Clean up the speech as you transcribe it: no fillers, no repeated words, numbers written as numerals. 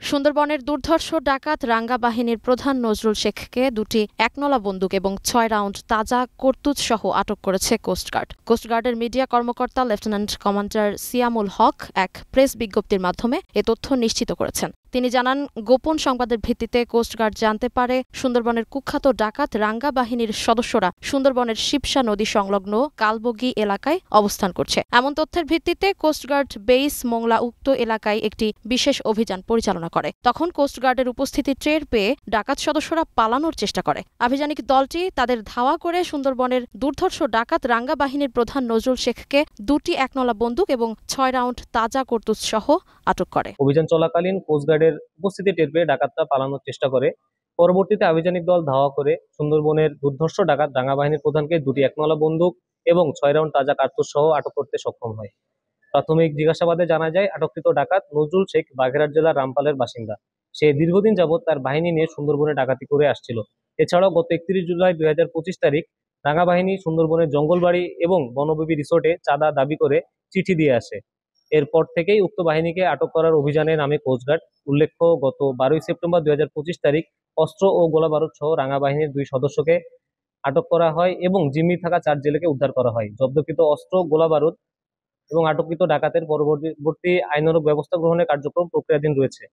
সুন্দরবনের দুর্ধর্ষ ডাকাত রাঙ্গা বাহিনীর প্রধান নজরুল শেখকে দুটি একনলা বন্দুক এবং ৬ রাউন্ড তাজা কার্তুজ সহ আটক করেছে কোস্টগার্ড। কোস্টগার্ডের মিডিয়া কর্মকর্তা লেফটেন্যান্ট কমান্ডার সিয়ামুল হক এক প্রেস বিজ্ঞপ্তির মাধ্যমে এ তথ্য নিশ্চিত করেছেন। তিনি জানান, গোপন সংবাদের ভিত্তিতে কোস্টগার্ড জানতে পারে সুন্দরবনের কুখ্যাত ডাকাত রাঙ্গা বাহিনীর সদস্যরা সুন্দরবনের শিবসা নদী সংলগ্ন কালবগি এলাকায় অবস্থান করছে। এমন তথ্যের ভিত্তিতে কোস্টগার্ড বেইস মোংলা উক্ত এলাকায় একটি বিশেষ অভিযান পরিচালনা করে। তখন কোস্টগার্ডের উপস্থিতি টের পেয়ে ডাকাত সদস্যরা পালানোর চেষ্টা করে। আভিযানিক দলটি তাদের ধাওয়া করে সুন্দরবনের দুর্ধর্ষ ডাকাত রাঙ্গা বাহিনীর প্রধান নজরুল শেখকে দুটি একনলা বন্দুক এবং ৬ রাউন্ড তাজা কার্তুজ সহ আটক করে। অভিযান চলাকালীন কোস্টগার্ডের উপস্থিতি টের পেয়ে ডাকাতরা পালানোর চেষ্টা করে। পরবর্তীতে আভিযানিক দল ধাওয়া করে সুন্দরবনের দুর্ধর্ষ ডাকাত রাঙ্গা বাহিনীর প্রধানকে দুটি একনলা বন্দুক এবং ৬ রাউন্ড তাজা কার্তুজ সহ আটক করতে সক্ষম হয়। প্রাথমিক জিজ্ঞাসাবাদে জানা যায়, আটককৃত ডাকাত নজরুল শেখ বাগেরহাট জেলার রামপালের বাসিন্দা। সে দীর্ঘদিন যাবৎ তার বাহিনী নিয়ে সুন্দরবনে ডাকাতি করে আসছিল। এছাড়াও গত ৩১ জুলাই ২০২৫ তারিখ রাঙ্গা বাহিনী সুন্দরবনের জঙ্গলবাড়ি এবং বনবিবি রিসোর্টে চাঁদা দাবি করে চিঠি দিয়ে আসে। এরপর থেকেই উক্ত বাহিনীকে আটক করার অভিযানে নামে কোস্টগার্ড। উল্লেখ্য, গত ১২ সেপ্টেম্বর ২০২৫ তারিখ অস্ত্র ও গোলাবারুদ সহ রাঙ্গা বাহিনীর ২ সদস্যকে আটক করা হয় এবং জিম্মি থাকা ৪ জেলেকে উদ্ধার করা হয়। জব্দকৃত অস্ত্র, গোলাবারুদ এবং আটককৃত ডাকাতের পরবর্তী আইনানুগ ব্যবস্থা গ্রহণের কার্যক্রম প্রক্রিয়াধীন রয়েছে।